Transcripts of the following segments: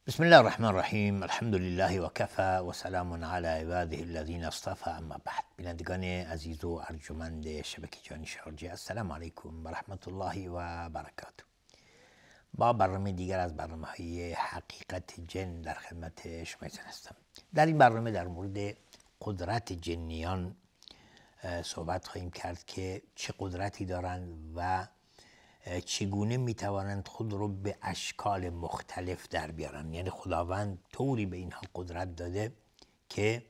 بسم الله الرحمن الرحیم. الحمد لله و کفى و سلام علی عباده الذین اصطفى. اما بعد، بینندگان عزیز و ارجمند شبکه جهانی شارجه، السلام علیکم و رحمت الله و برکاته. با برنامه دیگر از برنامه‌های حقیقت جن در خدمت شما هستم. در این برنامه در مورد قدرت جنیان صحبت خواهیم کرد که چه قدرتی دارند و چگونه میتوانند خود رو به اشکال مختلف در بیارن. یعنی خداوند طوری به اینها قدرت داده که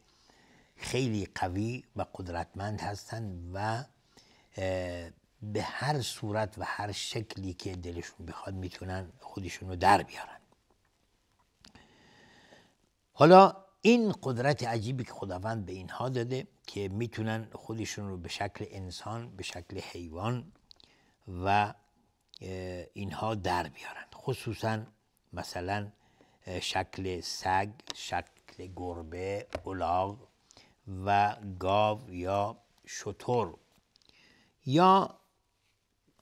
خیلی قوی و قدرتمند هستند و به هر صورت و هر شکلی که دلشون بخواد میتونن خودشون رو در بیارن. حالا این قدرت عجیبی که خداوند به اینها داده که میتونن خودشون رو به شکل انسان، به شکل حیوان و اینها در بیارن، خصوصا مثلا شکل سگ، شکل گربه، الاغ و گاو یا شتر، یا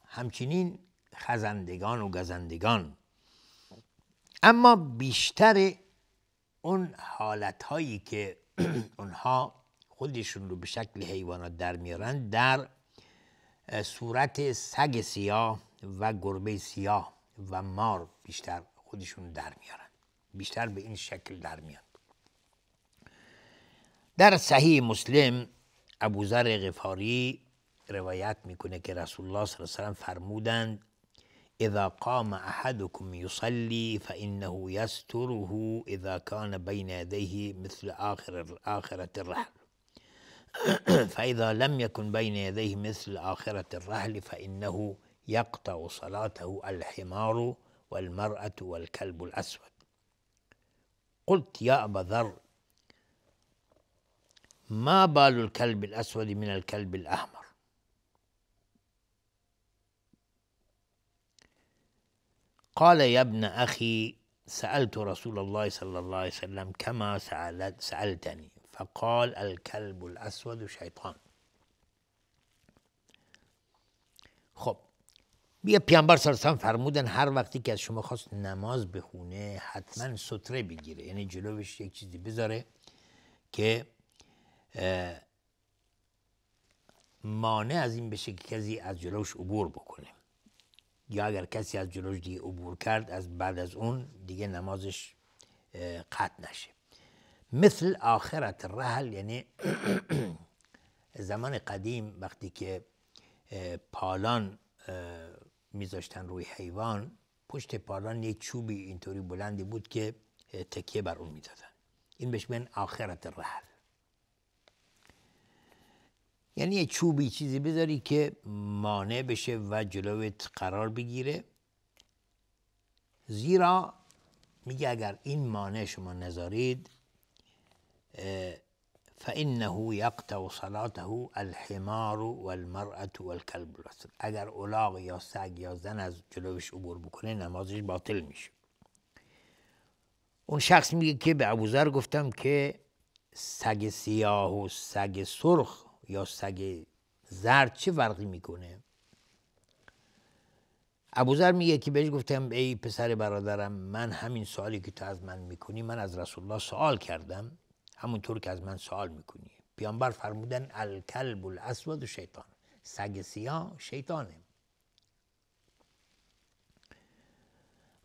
همچنین خزندگان و گزندگان. اما بیشتر اون حالتهایی که اونها خودشون رو به شکل حیوانات در میارن در صورت سگ سیاه و گربه سیاه و مار بیشتر خودشون در میارن، بیشتر به این شکل در میان. در صحیح مسلم ابوذر غفاری روایت میکنه که رسول الله صلی الله علیه و سلم فرمودند: اذا قام احدكم يصلي فانه يستره اذا كان بين يديه مثل آخرة الرحل فاذا لم يكن بين يديه مثل آخرة الرحل فانه يقطع صلاته الحمار والمرأة والكلب الأسود. قلت يا أبا ذر ما بال الكلب الأسود من الكلب الأحمر؟ قال يا ابن أخي سألت رسول الله صلى الله عليه وسلم كما سألتني فقال الكلب الأسود شیطان. خب، بیا پیامبر صلی الله علیه و سلم فرمودن هر وقتی که از شما خواست نماز بخونه حتما ستره بگیره، یعنی جلوش یک چیزی بذاره که مانع از این بشه که کسی از جلوش عبور بکنه، یا اگر کسی از جلوش دیگه عبور کرد از بعد از اون دیگه نمازش قطع نشه. مثل آخرت الرحل، یعنی زمان قدیم وقتی که پالان میذاشتن روی حیوان، پشت پالان یک چوبی اینطوری بلندی بود که تکیه بر اون میدادن. این بهش میگن آخرت الرحل، یعنی یک چوبی چیزی بذاری که مانع بشه و جلوت قرار بگیره. زیرا میگه اگر این مانع شما نذارید فإنه يقطع صلاته الحمار والمرأة والكلب الأسود. اگر الاغ یا سگ یا زن از جلوش عبور بکنه نمازش باطل میشه. اون شخص میگه که به ابوذر گفتم که سگ سیاه و سگ سرخ یا سگ زرد چه فرقی میکنه؟ ابوذر میگه که بهش گفتم ای پسر برادرم، من همین سوالی که تو از من میکنی من از رسول الله سوال کردم، همونطور که از من سوال میکنی. پیامبر فرمودن الکلب الاسود شیطان، سگ سیاه شیطانه.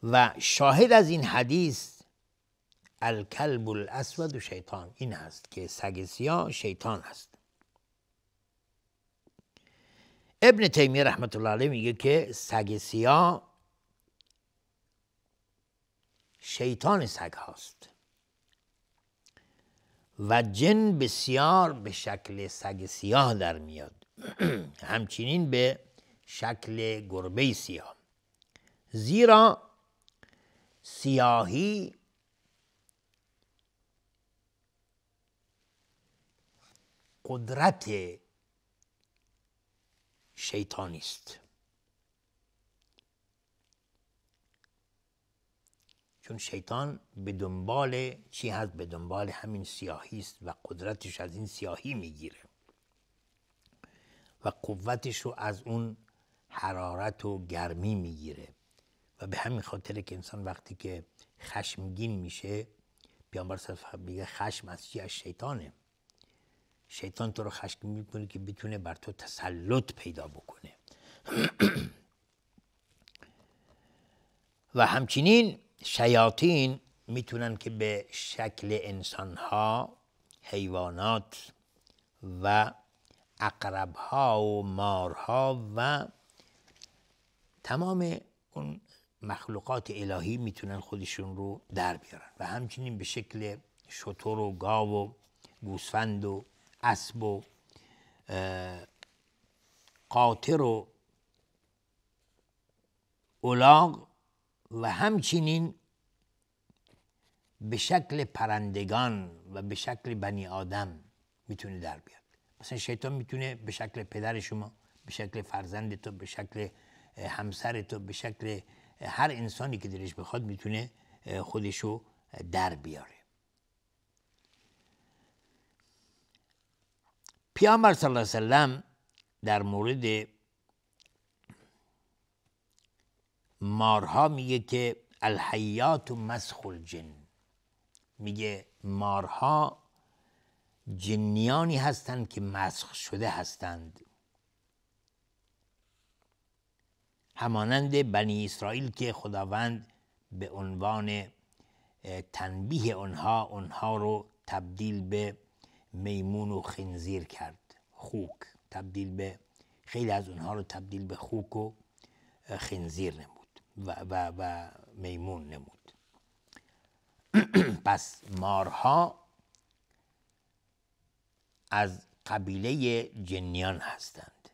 و شاهد از این حدیث الکلب الاسود شیطان این هست که سگ سیاه شیطان هست. ابن تیمیه رحمت الله علیه میگه که سگ سیاه شیطان سگ هاست و جن بسیار به شکل سگ سیاه در میاد، همچنین به شکل گربه سیاه. زیرا سیاهی قدرت شیطانی است، چون شیطان به دنبال چی هست؟ به دنبال همین سیاهی است و قدرتش از این سیاهی میگیره و قوتش رو از اون حرارت و گرمی میگیره و به همین خاطر که انسان وقتی که خشمگین میشه، پیامبر صلی الله علیه و میگه خشم از چی؟ از شیطانه. شیطان تو رو خشمگین میکنه که بتونه بر تو تسلط پیدا بکنه. و همچنین شیاطین میتونن که به شکل انسانها، حیوانات و عقربها و مارها و تمام اون مخلوقات الهی میتونن خودشون رو در بیارن و همچنین به شکل شتر و گاو و گوسفند و اسب و قاطر و الاغ و همچنین به شکل پرندگان و به شکل بنی آدم میتونه در بیاد. مثلا شیطان میتونه به شکل پدر شما، به شکل فرزند تو، به شکل همسر تو، به شکل هر انسانی که دلش بخواد میتونه خودشو در بیاره. پیامبر صلی الله علیه و سلم در مورد مارها میگه که الحیات مسخ الجن، میگه مارها جنیانی هستند که مسخ شده هستند، همانند بنی اسرائیل که خداوند به عنوان تنبیه اونها رو تبدیل به میمون و خنزیر کرد، خوک تبدیل به، خیلی از اونها رو تبدیل به خوک و خنزیر نمود و میمون نمود. پس مارها از قبیله جنیان هستند.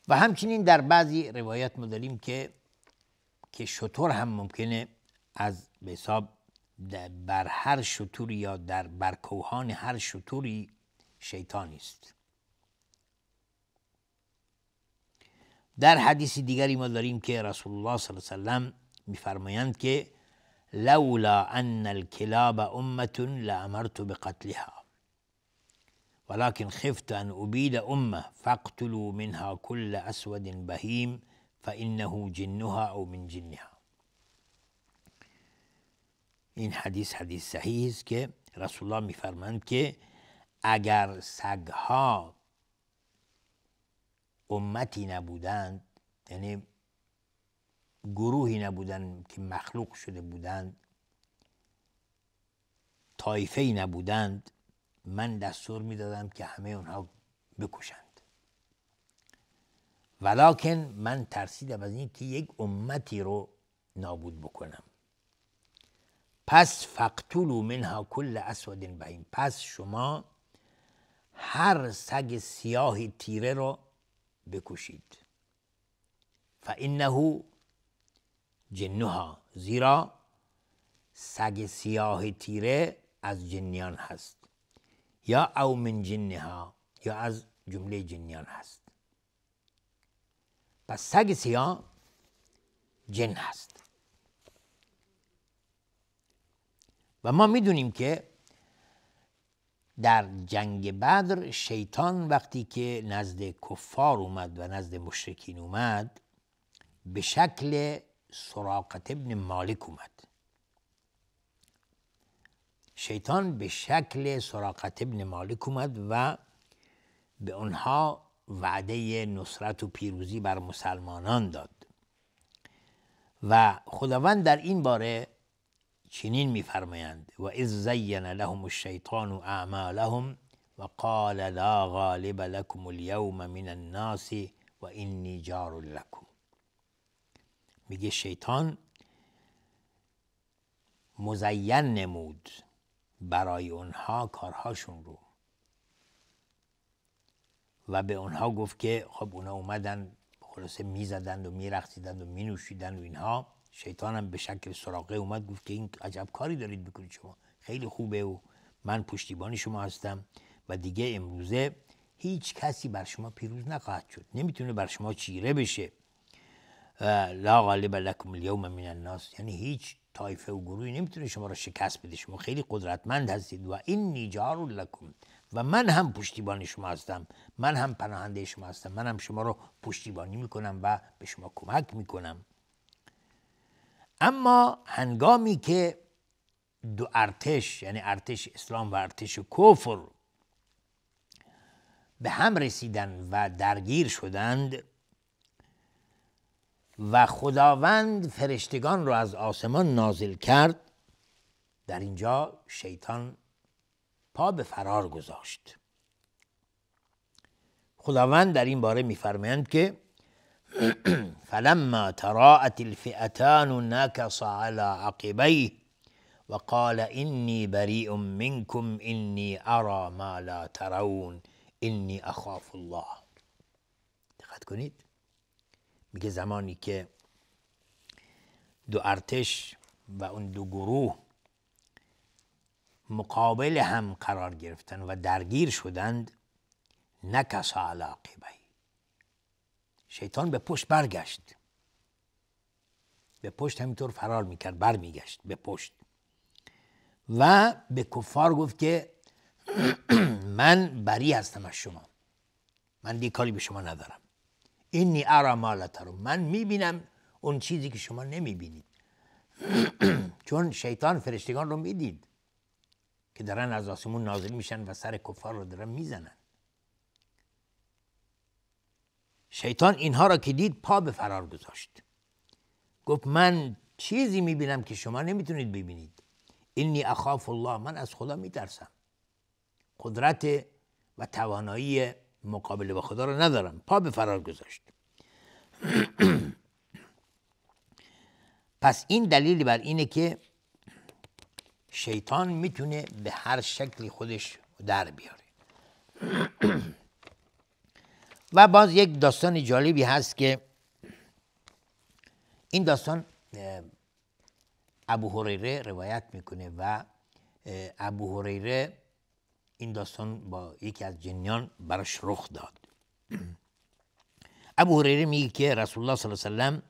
و همچنین در بعضی روایات ما داریم که شتر هم ممکنه از به حساب بر هر شتری یا بر کوهان هر شتری شیطانی است. در حدیث دیگری ما داریم که رسول الله صلی الله علیه و سلم میفرمایند که لولا ان الكلاب امة لامرت بقتلها ولكن خفت ان ابيد امه فاقتلوا منها كل اسود بهيم فانه جنها او من جنها. این حدیث صحیح است که رسول الله میفرمایند که اگر سگها امتی نبودند، یعنی گروهی نبودند که مخلوق شده بودند، طایفه‌ای نبودند، من دستور میدادم که همه اونها بکشند. ولکن من ترسیدم از این که یک امتی رو نابود بکنم. پس فقتلوا منها کل اسود بهیم، پس شما هر سگ سیاه تیره رو بکشید. فانه جنها، زیرا سگ سیاه تیره از جنیان هست، یا او من جنها، یا از جمله جنیان هست. پس سگ سیاه جن هست. و ما میدونیم که در جنگ بدر شیطان وقتی که نزد کفار اومد و نزد مشرکین اومد، به شکل سراقة ابن مالک اومد. شیطان به شکل سراقة ابن مالک اومد و به آنها وعده نصرت و پیروزی بر مسلمانان داد. و خداوند در این باره چنین می‌فرمایند: و اذ زین لهم الشیطان اعمالهم و قال لا غالب لكم اليوم من الناس و انی جار لكم. میگه شیطان مزین نمود برای اونها کارهاشون رو و به اونها گفت که خب اونها اومدن خلاصه میزدند و میرقصیدند و مینوشیدند و اینها. شیطان هم به شکل سراقه اومد گفت که این عجب کاری دارید میکنید شما، خیلی خوبه و من پشتیبان شما هستم و دیگه امروزه هیچ کسی بر شما پیروز نخواهد شد، نمیتونه بر شما چیره بشه. لا غالب لكم اليوم من الناس، یعنی هیچ طایفه و گروهی نمیتونه شما را شکست بده، شما خیلی قدرتمند هستید. و انی جار لكم، و من هم پشتیبان شما هستم، من هم پناهنده شما هستم، من هم شما رو پشتیبانی میکنم و به شما کمک میکنم. اما هنگامی که دو ارتش، یعنی ارتش اسلام و ارتش کفر به هم رسیدن و درگیر شدند و خداوند فرشتگان رو از آسمان نازل کرد، در اینجا شیطان پا به فرار گذاشت. خداوند در این باره می‌فرمایند که فلما تراءت الفئتان نكص على عقبيه وقال إني بريء منكم إني أرى ما لا ترون إني أخاف الله. دقت کنید، میگه زمانی که دو ارتش و اون دو گروه مقابل هم قرار گرفتن و درگیر شدند، نکس علی عقبیه، شیطان به پشت برگشت، به پشت همینطور فرار میکرد، برمیگشت به پشت و به کفار گفت که من بری هستم از شما، من دیگه کاری به شما ندارم. اینی ارا ما لا ترون، من میبینم اون چیزی که شما نمیبینید. چون شیطان فرشتگان رو میدید که دارن از آسمون نازل میشن و سر کفار رو دارن میزنن. شیطان اینها را که دید پا به فرار گذاشت، گفت من چیزی میبینم که شما نمیتونید ببینید. اینی اخاف الله، من از خدا میترسم، قدرت و توانایی مقابله با خدا رو ندارم. پا به فرار گذاشت. پس این دلیل بر اینه که شیطان میتونه به هر شکلی خودش در بیاره. و باز یک داستان جالبی هست که این داستان ابو هریره روایت میکنه و ابو هریره این داستان با یکی از جنیان براش رخ داد. ابو هریره میگه که رسول الله صلی الله علیه و سلم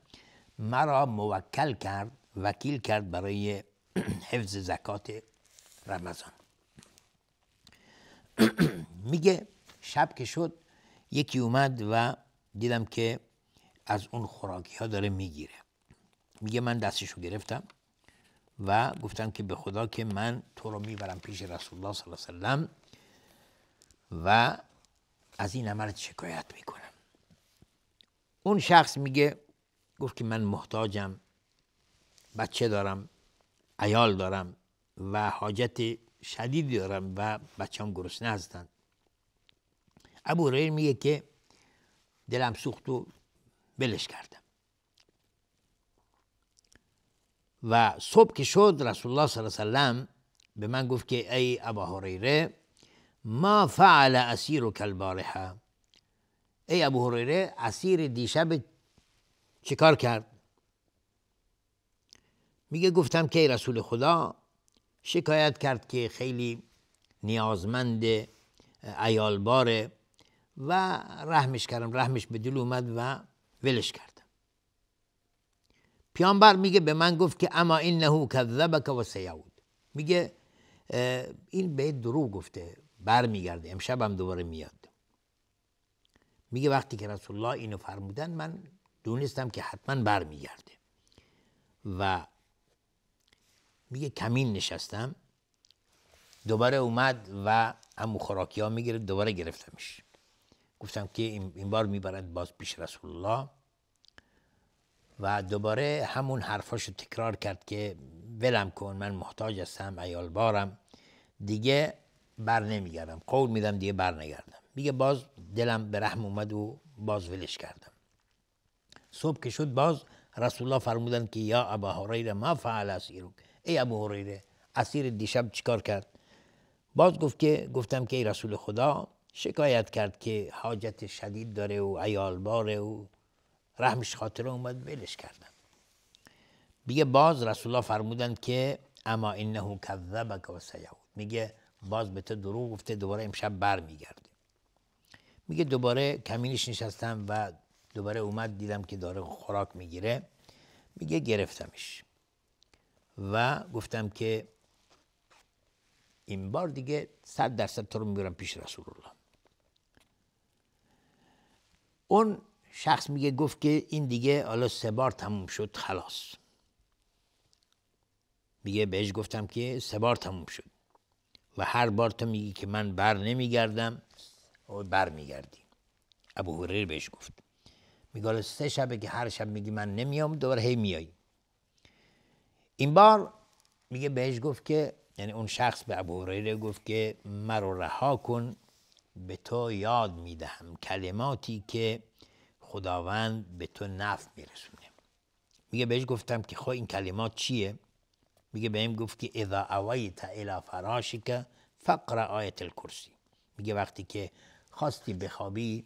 مرا موکل کرد، وکیل کرد برای حفظ زکات رمضان. میگه شب که شد یکی اومد و دیدم که از اون خوراکی ها داره میگیره. میگه من دستشو گرفتم و گفتم که به خدا که من تو رو میبرم پیش رسول الله صلی الله علیه و سلم و از این عمل شکایت میکنم. اون شخص میگه گفت که من محتاجم، بچه دارم، عیال دارم و حاجت شدیدی دارم و بچه‌ام گرسنه هستن. ابو هریره میگه که دلم سوخت و ولش کردم. و صبح که شد رسول الله صلی الله علیه و سلم به من گفت که ای ابا هریره ما فعل اسیرک البارحه، ای ابو هریره اسیر دیشب چیکار کرد؟ میگه گفتم که ای رسول خدا شکایت کرد که خیلی نیازمند، عیالباره و رحمش کردم، رحمش به دل اومد و ولش کردم. پیامبر میگه به من گفت که اما انه کذبک و سیعود، میگه این به دروغ گفته، برمیگرده، امشب هم دوباره میاد. میگه وقتی که رسول الله اینو فرمودن من دونستم که حتما برمیگرده و میگه کمین نشستم، دوباره اومد و همون خوراکی ها میگیره، دوباره گرفتمش. گفتم که این بار میبرد باز پیش رسول الله و دوباره همون حرفاشو تکرار کرد که ولم کن، من محتاج هستم، عیال بارم، دیگه بر نمیگردم، قول میدم دیگه بر نگردم. میگه باز دلم به رحم اومد و باز ولش کردم. صبح که شد باز رسول الله فرمودن که یا ابا هریره ما فعل اسیرک، ای ابو هریره اسیر دیشب چیکار کرد؟ باز گفتم که ای رسول خدا شکایت کرد که حاجت شدید داره و عیال باره و رحمش خاطره اومد، ولش کردم. میگه باز رسول الله فرمودن که اما انه کذبک و سیعود، میگه باز به تو دروغ گفته، دوباره امشب بر میگرده. میگه دوباره کمینش نشستم و دوباره اومد دیدم که داره خوراک میگیره. میگه گرفتمش و گفتم که این بار دیگه 100% تو رو میبرم پیش رسول الله. اون شخص میگه گفت که این دیگه حالا 3 بار تموم شد خلاص. میگه بهش گفتم که 3 بار تموم شد و هر بار تو میگی که من بر نمیگردم و بر میگردی. ابو هریره بهش گفت، میگه حالا 3 شبه که هر شب میگی من نمیام، دوباره هی میای. این بار میگه بهش گفت که، یعنی اون شخص به ابو هریره گفت که مرا رها کن، به تو یاد میدهم کلماتی که خداوند به تو نفع میرسونه. میگه بهش گفتم که خب این کلمات چیه؟ میگه بهم گفت که اذا اویت الی فراشک فقرأ آیت الکرسی. میگه وقتی که خواستی بخوابی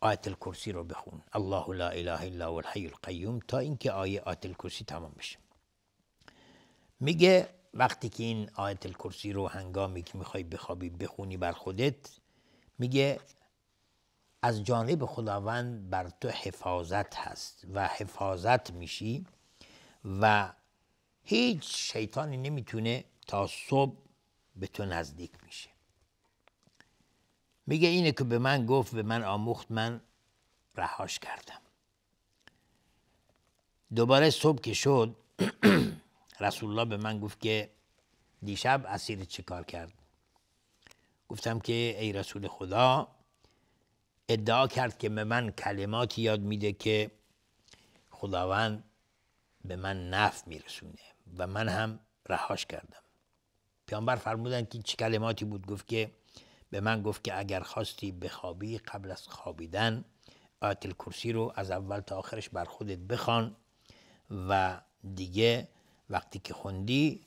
آیت الکرسی رو بخون، الله لا اله الا هو الحی القیوم، تا اینکه آیت الکرسی تمام بشه. میگه وقتی که این آیت الکرسی رو هنگامی که میخوای بخوابی بخونی بر خودت، میگه از جانب خداوند بر تو حفاظت هست و حفاظت میشی و هیچ شیطانی نمیتونه تا صبح به تو نزدیک میشه. میگه اینه که به من گفت، به من آموخت، من رهاش کردم. دوباره صبح که شد رسول الله به من گفت که دیشب اسیر چه کار کرد؟ گفتم که ای رسول خدا، ادعا کرد که به من کلماتی یاد میده که خداوند به من نفع میرسونه و من هم رهاش کردم. پیامبر فرمودن که چه کلماتی بود؟ گفت که به من گفت که اگر خواستی بخوابی قبل از خوابیدن آیت الکرسی رو از اول تا آخرش بر خودت بخوان و دیگه وقتی که خوندی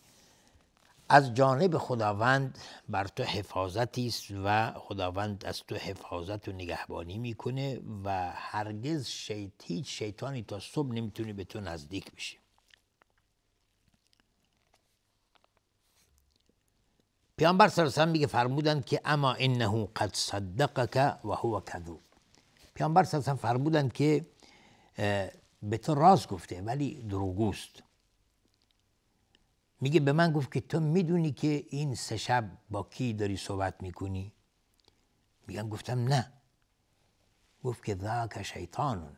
از جانب خداوند بر تو حفاظتی است و خداوند از تو حفاظت و نگهبانی میکنه و هرگز هیچ شیطانی تا صبح نمیتونه به تو نزدیک بشه. پیامبر صلی الله علیه و آله میگه فرمودن که اما انه قد صدقك و هو کذوب. پیامبر صلی الله علیه و آله فرمودن که به تو راست گفته ولی دروغگوست. میگه به من گفت که تو میدونی که این 3 شب با کی داری صحبت میکنی؟ میگم گفتم نه. گفت که ذاک شیطان.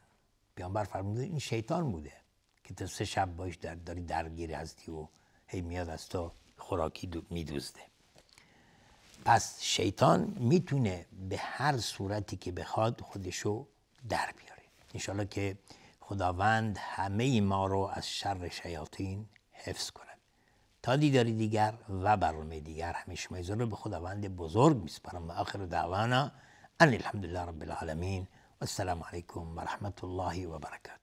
پیامبر فرموده این شیطان بوده که تو 3 شب باش داری درگیر هستی و هی میاد از تو خوراکی میدوزده. پس شیطان میتونه به هر صورتی که بخواد خودشو در بیاره. انشالله که خداوند همه ما رو از شر شیاطین حفظ کند. تا دیداری دیگر و برنامه دیگر همه شما رو به خداوند بزرگ میسپارم و آخر دعوانا ان الحمدلله رب العالمین و السلام علیکم و رحمت الله و برکاته.